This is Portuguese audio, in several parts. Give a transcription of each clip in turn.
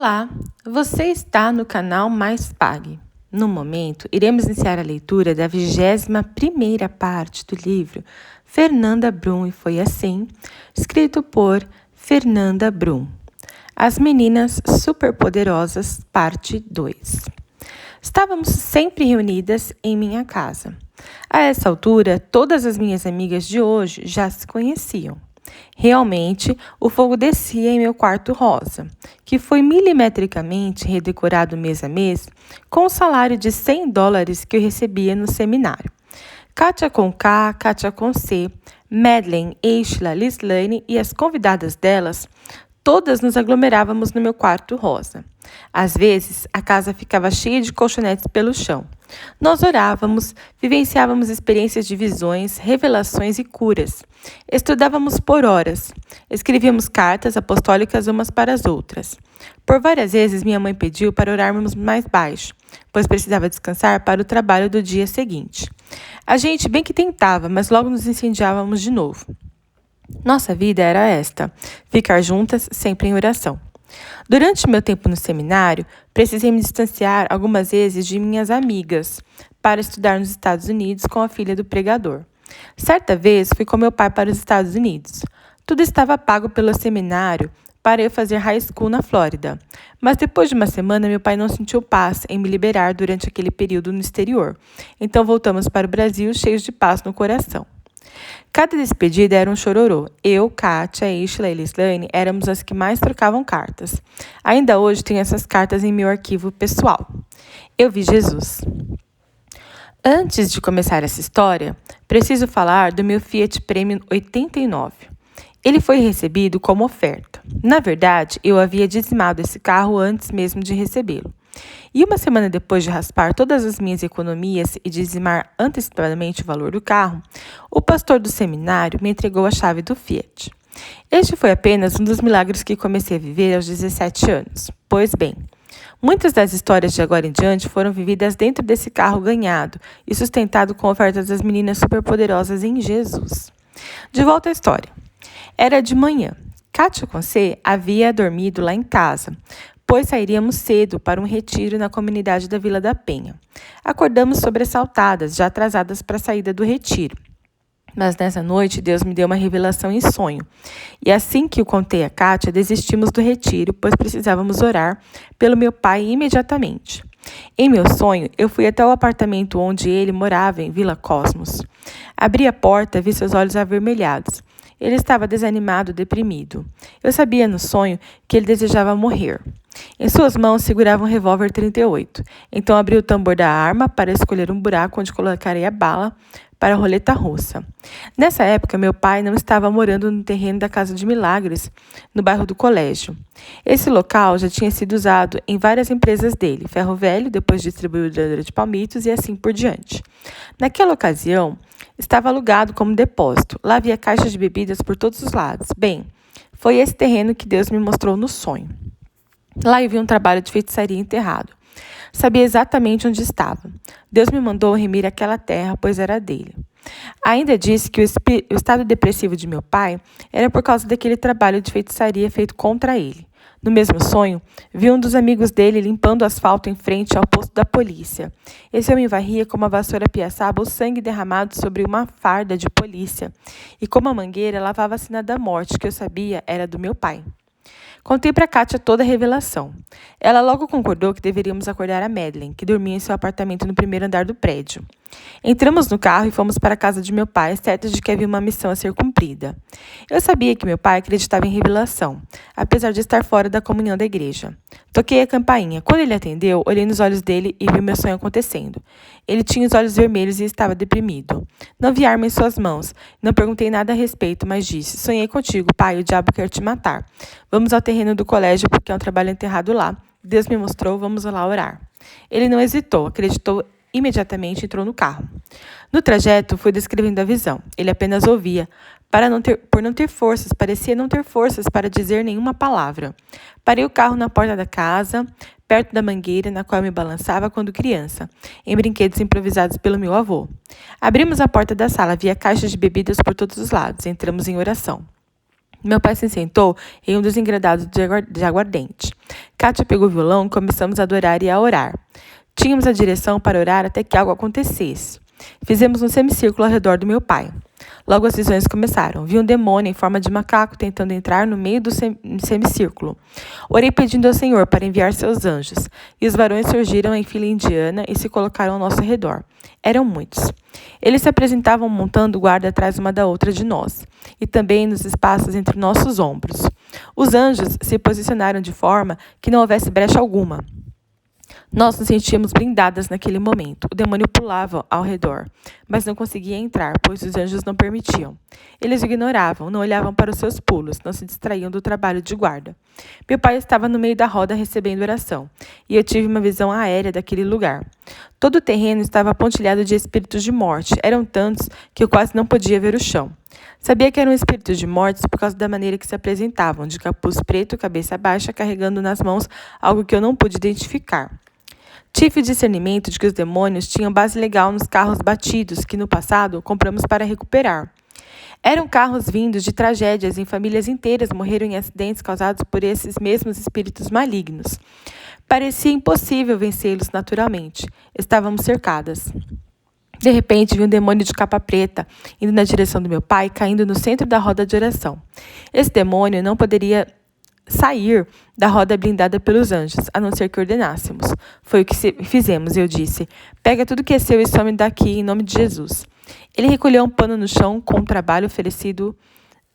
Olá, você está no canal Mais Pague. No momento, iremos iniciar a leitura da 21ª parte do livro Fernanda Brum e Foi Assim, escrito por Fernanda Brum. As Meninas Superpoderosas, parte 2. Estávamos sempre reunidas em minha casa. A essa altura, todas as minhas amigas de hoje já se conheciam. Realmente, o fogo descia em meu quarto rosa, que foi milimetricamente redecorado mês a mês com o salário de $100 que eu recebia no seminário. Kátia com K, Kátia com C, Madeleine, Ashla, Lislane e as convidadas delas, todas nos aglomerávamos no meu quarto rosa. Às vezes, a casa ficava cheia de colchonetes pelo chão. Nós orávamos, vivenciávamos experiências de visões, revelações e curas. Estudávamos por horas. Escrevíamos cartas apostólicas umas para as outras. Por várias vezes, minha mãe pediu para orarmos mais baixo, pois precisava descansar para o trabalho do dia seguinte. A gente bem que tentava, mas logo nos incendiávamos de novo. Nossa vida era esta, ficar juntas sempre em oração. Durante meu tempo no seminário, precisei me distanciar algumas vezes de minhas amigas para estudar nos Estados Unidos com a filha do pregador. Certa vez, fui com meu pai para os Estados Unidos. Tudo estava pago pelo seminário para eu fazer high school na Flórida. Mas depois de uma semana, meu pai não sentiu paz em me liberar durante aquele período no exterior. Então voltamos para o Brasil cheios de paz no coração. Cada despedida era um chororô. Eu, Kátia, Ashla e Lislane éramos as que mais trocavam cartas. Ainda hoje tenho essas cartas em meu arquivo pessoal. Eu vi Jesus. Antes de começar essa história, preciso falar do meu Fiat Premio 89. Ele foi recebido como oferta. Na verdade, eu havia dizimado esse carro antes mesmo de recebê-lo. E uma semana depois de raspar todas as minhas economias e dizimar antecipadamente o valor do carro, o pastor do seminário me entregou a chave do Fiat. Este foi apenas um dos milagres que comecei a viver aos 17 anos. Pois bem, muitas das histórias de agora em diante foram vividas dentro desse carro ganhado e sustentado com ofertas das meninas superpoderosas em Jesus. De volta à história. Era de manhã. Kátia com C havia dormido lá em casa, pois sairíamos cedo para um retiro na comunidade da Vila da Penha. Acordamos sobressaltadas, já atrasadas para a saída do retiro. Mas nessa noite, Deus me deu uma revelação em sonho. E assim que o contei a Kátia, desistimos do retiro, pois precisávamos orar pelo meu pai imediatamente. Em meu sonho, eu fui até o apartamento onde ele morava, em Vila Cosmos. Abri a porta e vi seus olhos avermelhados. Ele estava desanimado, deprimido. Eu sabia no sonho que ele desejava morrer. Em suas mãos segurava um revólver 38. Então abri o tambor da arma para escolher um buraco onde colocaria a bala para a roleta russa. Nessa época, meu pai não estava morando no terreno da Casa de Milagres, no bairro do Colégio. Esse local já tinha sido usado em várias empresas dele, Ferro Velho, depois distribuidora de palmitos e assim por diante. Naquela ocasião, estava alugado como depósito. Lá havia caixas de bebidas por todos os lados. Bem, foi esse terreno que Deus me mostrou no sonho. Lá eu vi um trabalho de feitiçaria enterrado. Sabia exatamente onde estava. Deus me mandou remir aquela terra, pois era dele. Ainda disse que o estado depressivo de meu pai era por causa daquele trabalho de feitiçaria feito contra ele. No mesmo sonho, vi um dos amigos dele limpando o asfalto em frente ao posto da polícia. Esse homem varria com uma vassoura piaçaba o sangue derramado sobre uma farda de polícia, e com uma mangueira lavava a sina da morte, que eu sabia era do meu pai. Contei para Kátia toda a revelação. Ela logo concordou que deveríamos acordar a Madeleine, que dormia em seu apartamento no primeiro andar do prédio. Entramos no carro e fomos para a casa de meu pai, certos de que havia uma missão a ser cumprida. Eu sabia que meu pai acreditava em revelação, apesar de estar fora da comunhão da igreja. Toquei a campainha. Quando ele atendeu, olhei nos olhos dele e vi meu sonho acontecendo. Ele tinha os olhos vermelhos e estava deprimido. Não vi arma em suas mãos. Não perguntei nada a respeito, mas disse: sonhei contigo, pai, o diabo quer te matar. Vamos ao terreno do colégio porque é um trabalho enterrado lá. Deus me mostrou, vamos lá orar. Ele não hesitou, acreditou imediatamente e entrou no carro. No trajeto, fui descrevendo a visão. Ele apenas ouvia. Por não ter forças, parecia não ter forças para dizer nenhuma palavra. Parei o carro na porta da casa, perto da mangueira na qual eu me balançava quando criança, em brinquedos improvisados pelo meu avô. Abrimos a porta da sala, havia caixas de bebidas por todos os lados. Entramos em oração. Meu pai se sentou em um dos engradados de aguardente. Kátia pegou o violão e começamos a adorar e a orar. Tínhamos a direção para orar até que algo acontecesse. Fizemos um semicírculo ao redor do meu pai. Logo as visões começaram. Vi um demônio em forma de macaco tentando entrar no meio do semicírculo. Orei pedindo ao Senhor para enviar seus anjos, e os varões surgiram em fila indiana e se colocaram ao nosso redor. Eram muitos. Eles se apresentavam montando guarda atrás uma da outra de nós, e também nos espaços entre nossos ombros. Os anjos se posicionaram de forma que não houvesse brecha alguma. Nós nos sentíamos blindadas naquele momento. O demônio pulava ao redor, mas não conseguia entrar, pois os anjos não permitiam. Eles o ignoravam, não olhavam para os seus pulos, não se distraíam do trabalho de guarda. Meu pai estava no meio da roda recebendo oração, e eu tive uma visão aérea daquele lugar. Todo o terreno estava pontilhado de espíritos de morte. Eram tantos que eu quase não podia ver o chão. Sabia que eram espíritos de morte por causa da maneira que se apresentavam, de capuz preto, cabeça baixa, carregando nas mãos algo que eu não pude identificar. Tive o discernimento de que os demônios tinham base legal nos carros batidos que, no passado, compramos para recuperar. Eram carros vindos de tragédias em famílias inteiras morreram em acidentes causados por esses mesmos espíritos malignos. Parecia impossível vencê-los naturalmente. Estávamos cercadas. De repente, vi um demônio de capa preta indo na direção do meu pai, caindo no centro da roda de oração. Esse demônio não poderia sair da roda blindada pelos anjos, a não ser que ordenássemos. Foi o que fizemos, eu disse. Pega tudo que é seu e some daqui, em nome de Jesus. Ele recolheu um pano no chão com o trabalho oferecido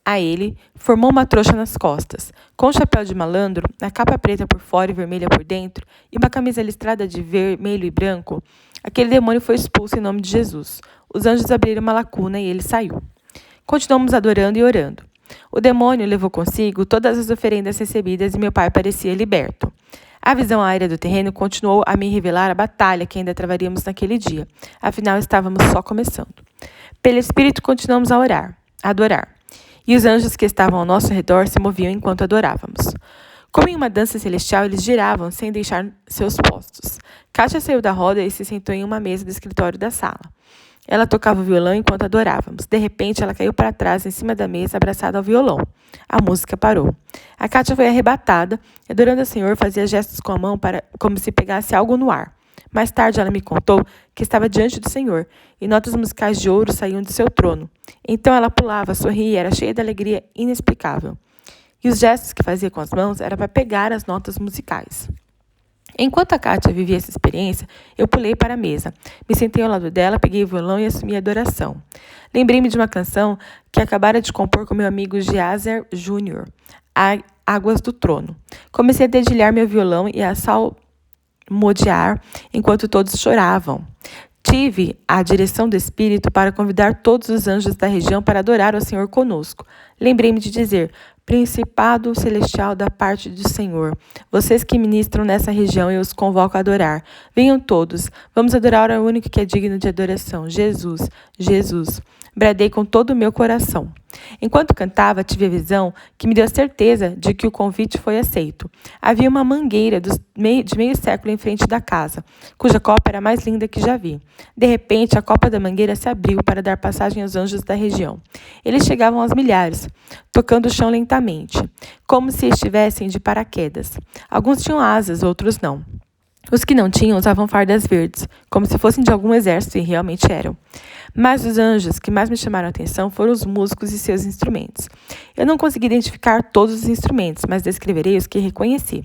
a ele, formou uma trouxa nas costas. Com um chapéu de malandro, a capa preta por fora e vermelha por dentro, e uma camisa listrada de vermelho e branco, aquele demônio foi expulso em nome de Jesus. Os anjos abriram uma lacuna e ele saiu. Continuamos adorando e orando. O demônio levou consigo todas as oferendas recebidas e meu pai parecia liberto. A visão aérea do terreno continuou a me revelar a batalha que ainda travaríamos naquele dia. Afinal, estávamos só começando. Pelo Espírito, continuamos a orar, a adorar. E os anjos que estavam ao nosso redor se moviam enquanto adorávamos. Como em uma dança celestial, eles giravam sem deixar seus postos. Kátia saiu da roda e se sentou em uma mesa do escritório da sala. Ela tocava o violão enquanto adorávamos. De repente, ela caiu para trás, em cima da mesa, abraçada ao violão. A música parou. A Kátia foi arrebatada, e, adorando ao Senhor, fazia gestos com a mão como se pegasse algo no ar. Mais tarde, ela me contou que estava diante do Senhor, e notas musicais de ouro saíam de seu trono. Então ela pulava, sorria e era cheia de alegria inexplicável. E os gestos que fazia com as mãos eram para pegar as notas musicais. Enquanto a Kátia vivia essa experiência, eu pulei para a mesa. Me sentei ao lado dela, peguei o violão e assumi a adoração. Lembrei-me de uma canção que acabara de compor com meu amigo Geazer Jr., Águas do Trono. Comecei a dedilhar meu violão e a salmodiar enquanto todos choravam. Tive a direção do Espírito para convidar todos os anjos da região para adorar ao Senhor conosco. Lembrei-me de dizer: Principado celestial da parte do Senhor, vocês que ministram nessa região, eu os convoco a adorar. Venham todos, vamos adorar ao único que é digno de adoração, Jesus, Jesus. Bradei com todo o meu coração. Enquanto cantava, tive a visão que me deu a certeza de que o convite foi aceito. Havia uma mangueira de meio século em frente da casa, cuja copa era a mais linda que já vi. De repente, a copa da mangueira se abriu para dar passagem aos anjos da região. Eles chegavam aos milhares, tocando o chão lentamente, como se estivessem de paraquedas. Alguns tinham asas, outros não. Os que não tinham usavam fardas verdes, como se fossem de algum exército, e realmente eram. Mas os anjos que mais me chamaram a atenção foram os músicos e seus instrumentos. Eu não consegui identificar todos os instrumentos, mas descreverei os que reconheci.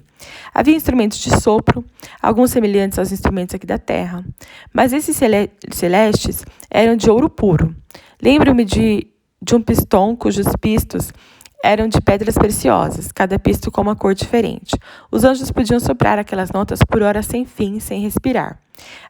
Havia instrumentos de sopro, alguns semelhantes aos instrumentos aqui da terra, mas esses celestes eram de ouro puro. Lembro-me de um pistão cujos pistos eram de pedras preciosas, cada pisto com uma cor diferente. Os anjos podiam soprar aquelas notas por horas sem fim, sem respirar.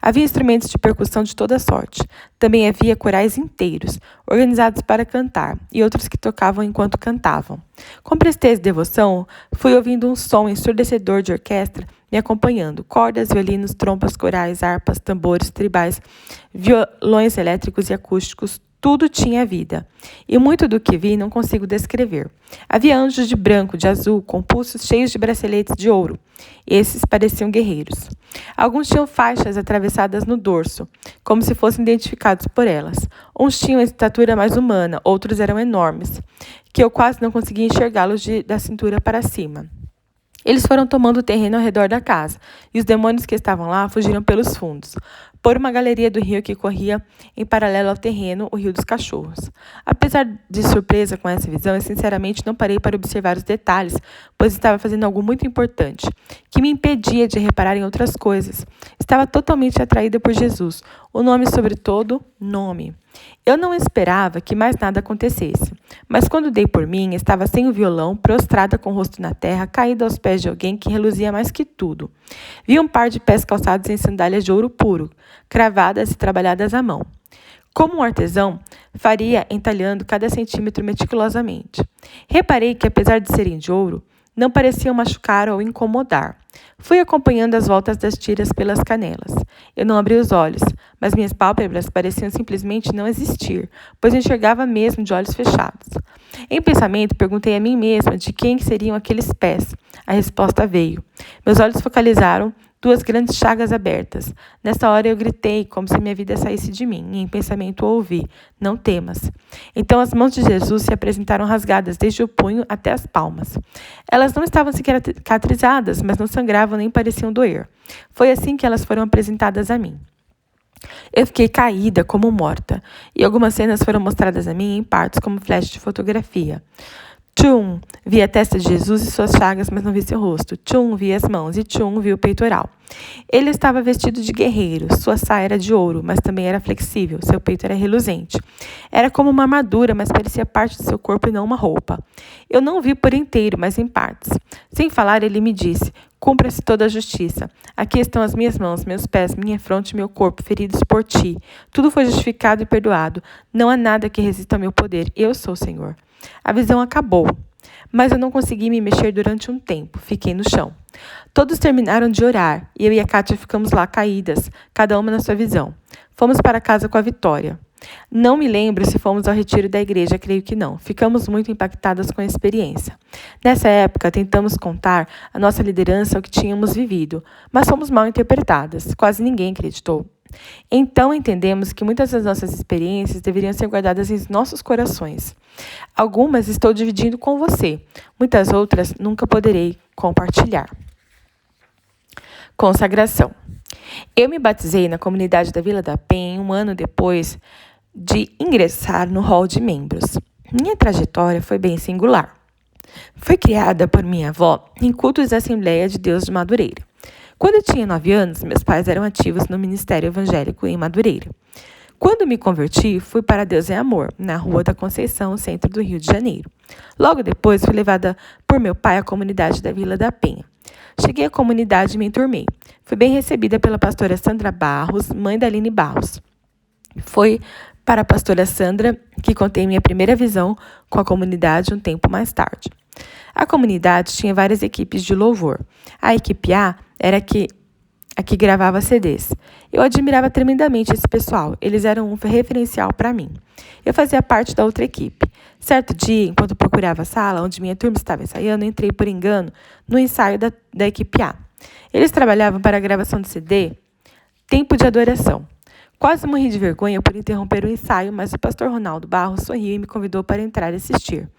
Havia instrumentos de percussão de toda sorte. Também havia corais inteiros, organizados para cantar, e outros que tocavam enquanto cantavam. Com presteza e devoção, fui ouvindo um som ensurdecedor de orquestra me acompanhando. Cordas, violinos, trompas, corais, harpas, tambores, tribais, violões elétricos e acústicos, tudo tinha vida, e muito do que vi não consigo descrever. Havia anjos de branco, de azul, com pulsos cheios de braceletes de ouro. Esses pareciam guerreiros. Alguns tinham faixas atravessadas no dorso, como se fossem identificados por elas. Uns tinham a estatura mais humana, outros eram enormes, que eu quase não conseguia enxergá-los da cintura para cima. Eles foram tomando o terreno ao redor da casa, e os demônios que estavam lá fugiram pelos fundos, por uma galeria do rio que corria em paralelo ao terreno, o Rio dos Cachorros. Apesar de surpresa com essa visão, eu sinceramente não parei para observar os detalhes, pois estava fazendo algo muito importante, que me impedia de reparar em outras coisas. Estava totalmente atraída por Jesus, o nome sobre todo nome. Eu não esperava que mais nada acontecesse, mas quando dei por mim, estava sem o violão, prostrada com o rosto na terra, caída aos pés de alguém que reluzia mais que tudo. Vi um par de pés calçados em sandálias de ouro puro, cravadas e trabalhadas à mão. Como um artesão, faria entalhando cada centímetro meticulosamente. Reparei que, apesar de serem de ouro, não pareciam machucar ou incomodar. Fui acompanhando as voltas das tiras pelas canelas. Eu não abri os olhos, mas minhas pálpebras pareciam simplesmente não existir, pois enxergava mesmo de olhos fechados. Em pensamento, perguntei a mim mesma de quem seriam aqueles pés. A resposta veio. Meus olhos focalizaram duas grandes chagas abertas. Nessa hora eu gritei, como se minha vida saísse de mim, e em pensamento ouvi: não temas. Então as mãos de Jesus se apresentaram rasgadas desde o punho até as palmas. Elas não estavam cicatrizadas, mas não sangravam nem pareciam doer. Foi assim que elas foram apresentadas a mim. Eu fiquei caída, como morta, e algumas cenas foram mostradas a mim em partes como flash de fotografia. Tchum, vi a testa de Jesus e suas chagas, mas não vi seu rosto. Tchum, vi as mãos e Tchum, vi o peitoral. Ele estava vestido de guerreiro, sua saia era de ouro, mas também era flexível, seu peito era reluzente. Era como uma armadura, mas parecia parte de seu corpo e não uma roupa. Eu não o vi por inteiro, mas em partes. Sem falar, ele me disse: cumpra-se toda a justiça. Aqui estão as minhas mãos, meus pés, minha fronte e meu corpo, feridos por ti. Tudo foi justificado e perdoado. Não há nada que resista ao meu poder. Eu sou o Senhor. A visão acabou, mas eu não consegui me mexer durante um tempo. Fiquei no chão. Todos terminaram de orar, e eu e a Kátia ficamos lá caídas, cada uma na sua visão. Fomos para casa com a Vitória. Não me lembro se fomos ao retiro da igreja, creio que não. Ficamos muito impactadas com a experiência. Nessa época, tentamos contar à nossa liderança o que tínhamos vivido, mas fomos mal interpretadas. Quase ninguém acreditou. Então entendemos que muitas das nossas experiências deveriam ser guardadas em nossos corações. Algumas estou dividindo com você, muitas outras nunca poderei compartilhar. Consagração. Eu me batizei na comunidade da Vila da Penha um ano depois de ingressar no hall de membros. Minha trajetória foi bem singular. Fui criada por minha avó em cultos da Assembleia de Deus de Madureira. Quando eu tinha 9 anos, meus pais eram ativos no Ministério Evangélico em Madureira. Quando me converti, fui para Deus é Amor, na Rua da Conceição, centro do Rio de Janeiro. Logo depois, fui levada por meu pai à comunidade da Vila da Penha. Cheguei à comunidade e me enturmei. Fui bem recebida pela pastora Sandra Barros, mãe da Aline Barros. Foi para a pastora Sandra que contei minha primeira visão com a comunidade um tempo mais tarde. A comunidade tinha várias equipes de louvor. A equipe A era a que gravava CDs. Eu admirava tremendamente esse pessoal. Eles eram um referencial para mim. Eu fazia parte da outra equipe. Certo dia, enquanto procurava a sala onde minha turma estava ensaiando, entrei por engano no ensaio da equipe A. Eles trabalhavam para a gravação do CD Tempo de Adoração. Quase morri de vergonha por interromper o ensaio, mas o pastor Ronaldo Barros sorriu e me convidou para entrar e assistir.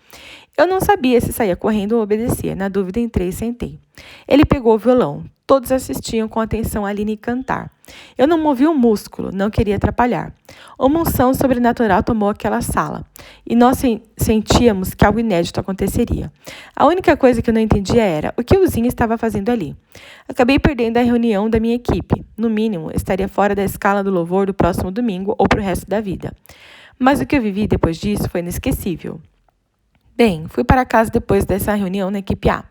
Eu não sabia se saía correndo ou obedecia. Na dúvida, entrei e sentei. Ele pegou o violão. Todos assistiam com atenção a Aline cantar. Eu não movi um músculo, não queria atrapalhar. Uma unção sobrenatural tomou aquela sala, e nós sentíamos que algo inédito aconteceria. A única coisa que eu não entendia era o que o Zinho estava fazendo ali. Acabei perdendo a reunião da minha equipe. No mínimo, estaria fora da escala do louvor do próximo domingo ou para o resto da vida. Mas o que eu vivi depois disso foi inesquecível. Bem, fui para casa depois dessa reunião na equipe A.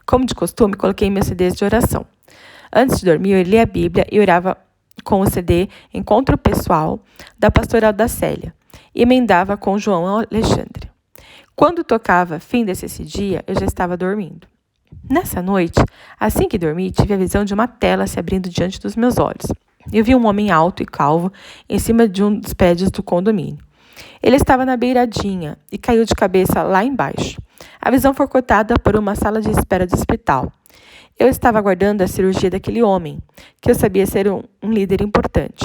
Como de costume, coloquei meus CDs de oração. Antes de dormir, eu lia a Bíblia e orava com o CD Encontro Pessoal da Pastoral da Célia e emendava com João Alexandre. Quando tocava fim desse dia, eu já estava dormindo. Nessa noite, assim que dormi, tive a visão de uma tela se abrindo diante dos meus olhos. Eu vi um homem alto e calvo em cima de um dos prédios do condomínio. Ele estava na beiradinha e caiu de cabeça lá embaixo. A visão foi cortada por uma sala de espera de hospital. Eu estava aguardando a cirurgia daquele homem, que eu sabia ser um líder importante.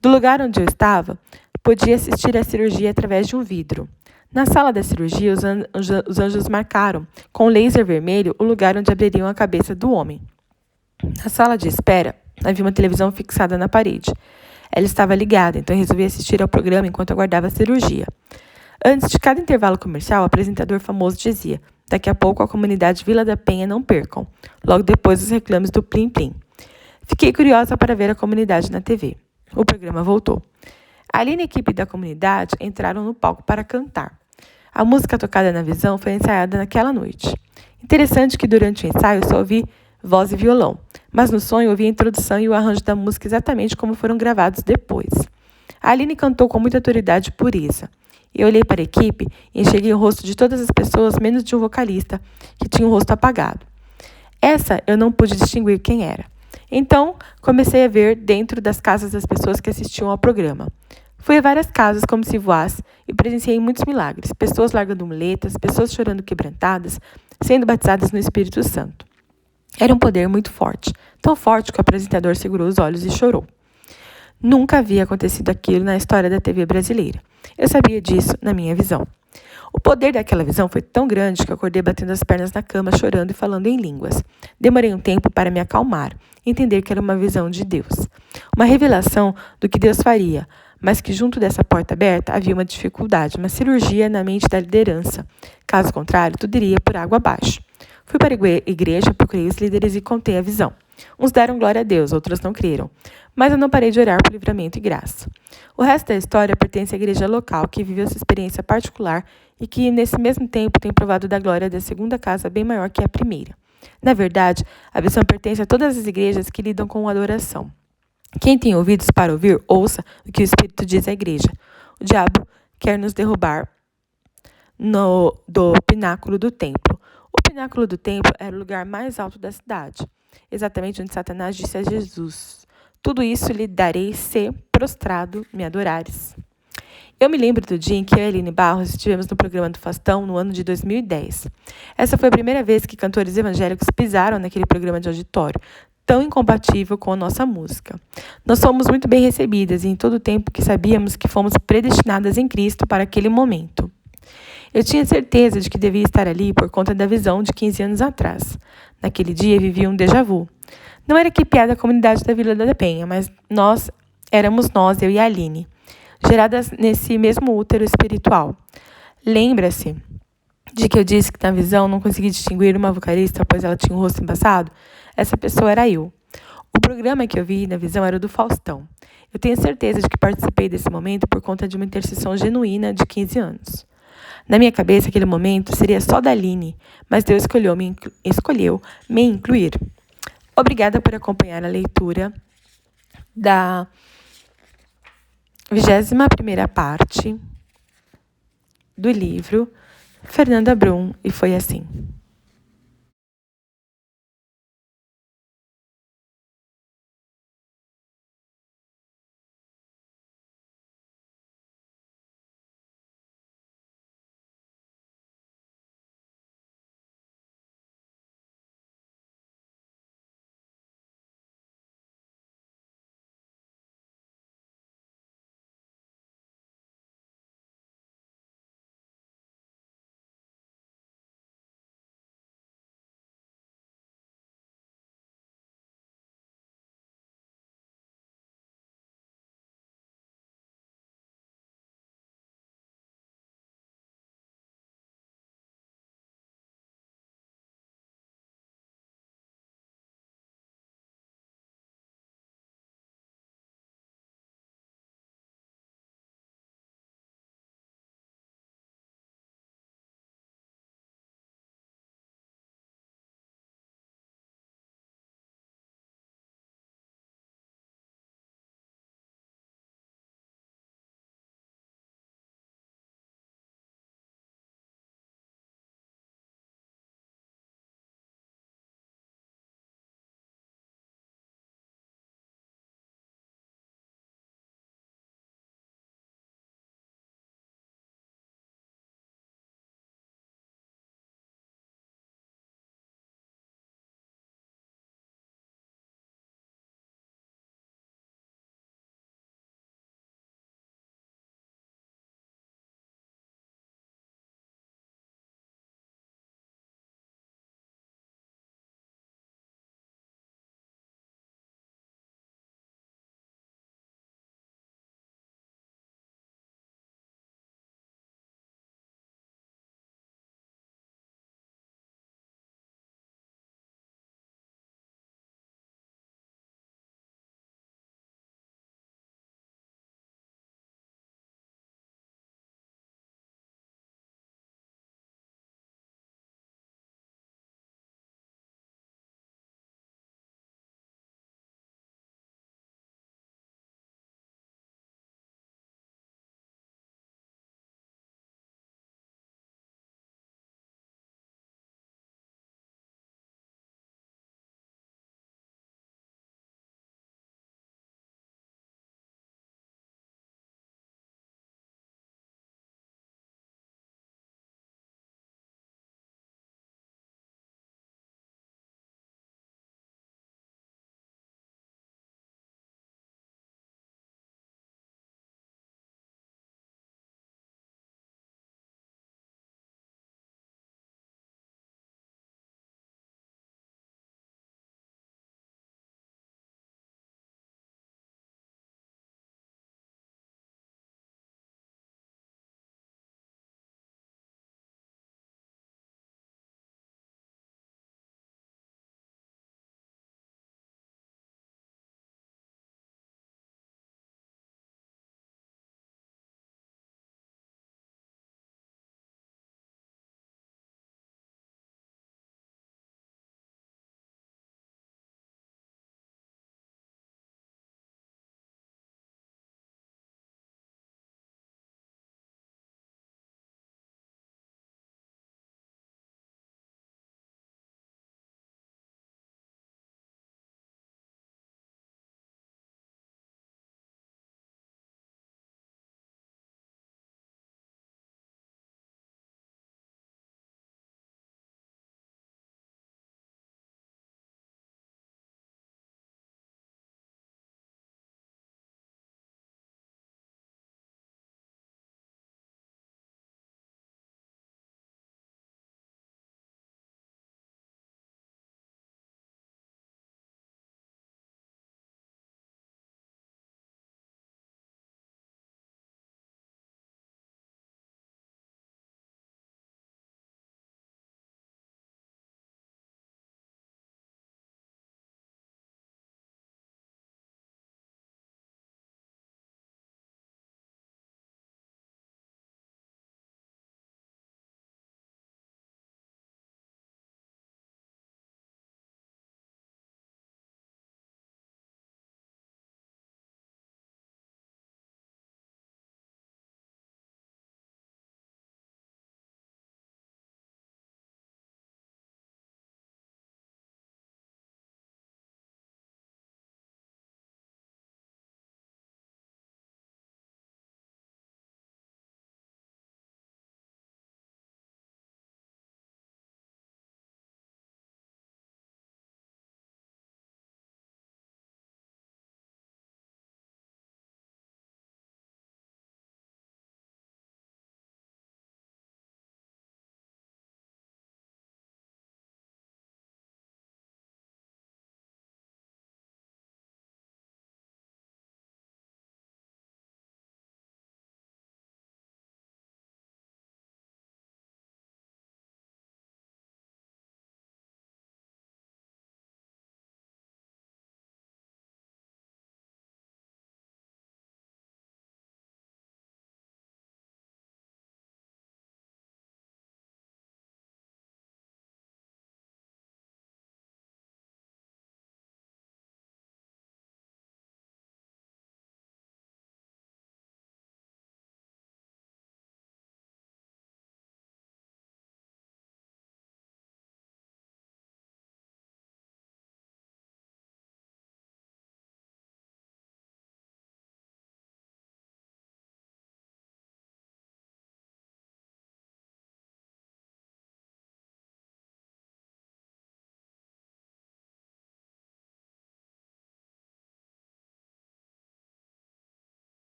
Do lugar onde eu estava, podia assistir à cirurgia através de um vidro. Na sala da cirurgia, os anjos marcaram, com laser vermelho, o lugar onde abririam a cabeça do homem. Na sala de espera, havia uma televisão fixada na parede. Ela estava ligada, então resolvi assistir ao programa enquanto aguardava a cirurgia. Antes de cada intervalo comercial, o apresentador famoso dizia: "Daqui a pouco a comunidade Vila da Penha não percam." Logo depois, os reclames do Plim Plim. Fiquei curiosa para ver a comunidade na TV. O programa voltou. Aline e a equipe da comunidade entraram no palco para cantar. A música tocada na visão foi ensaiada naquela noite. Interessante que durante o ensaio só ouvi voz e violão, mas no sonho ouvi a introdução e o arranjo da música exatamente como foram gravados depois. A Aline cantou com muita autoridade e pureza. Eu olhei para a equipe e enxerguei o rosto de todas as pessoas, menos de um vocalista, que tinha o rosto apagado. Essa eu não pude distinguir quem era. Então, comecei a ver dentro das casas das pessoas que assistiam ao programa. Fui a várias casas como se voasse e presenciei muitos milagres. Pessoas largando muletas, pessoas chorando quebrantadas, sendo batizadas no Espírito Santo. Era um poder muito forte, tão forte que o apresentador segurou os olhos e chorou. Nunca havia acontecido aquilo na história da TV brasileira. Eu sabia disso na minha visão. O poder daquela visão foi tão grande que eu acordei batendo as pernas na cama, chorando e falando em línguas. Demorei um tempo para me acalmar, entender que era uma visão de Deus. Uma revelação do que Deus faria, mas que junto dessa porta aberta havia uma dificuldade, uma cirurgia na mente da liderança. Caso contrário, tudo iria por água abaixo. Fui para a igreja, procurei os líderes e contei a visão. Uns deram glória a Deus, outros não creram. Mas eu não parei de orar por livramento e graça. O resto da história pertence à igreja local, que viveu sua experiência particular e que, nesse mesmo tempo, tem provado da glória da segunda casa bem maior que a primeira. Na verdade, a visão pertence a todas as igrejas que lidam com adoração. Quem tem ouvidos para ouvir, ouça o que o Espírito diz à igreja. O diabo quer nos derrubar do pináculo do templo. O pináculo do templo era o lugar mais alto da cidade, exatamente onde Satanás disse a Jesus: "Tudo isso lhe darei se, prostrado, me adorares." Eu me lembro do dia em que eu e a Aline Barros estivemos no programa do Faustão no ano de 2010. Essa foi a primeira vez que cantores evangélicos pisaram naquele programa de auditório, tão incompatível com a nossa música. Nós fomos muito bem recebidas e em todo o tempo que sabíamos que fomos predestinadas em Cristo para aquele momento. Eu tinha certeza de que devia estar ali por conta da visão de 15 anos atrás. Naquele dia vivia um déjà vu. Não era equipeada a comunidade da Vila da Penha, mas éramos nós, eu e a Aline, geradas nesse mesmo útero espiritual. Lembra-se de que eu disse que na visão não consegui distinguir uma vocalista, pois ela tinha um rosto embaçado? Essa pessoa era eu. O programa que eu vi na visão era o do Faustão. Eu tenho certeza de que participei desse momento por conta de uma intercessão genuína de 15 anos. Na minha cabeça, aquele momento seria só da Aline, mas Deus escolheu me incluir. Obrigada por acompanhar a leitura da 21ª parte do livro Fernanda Brum, e foi assim.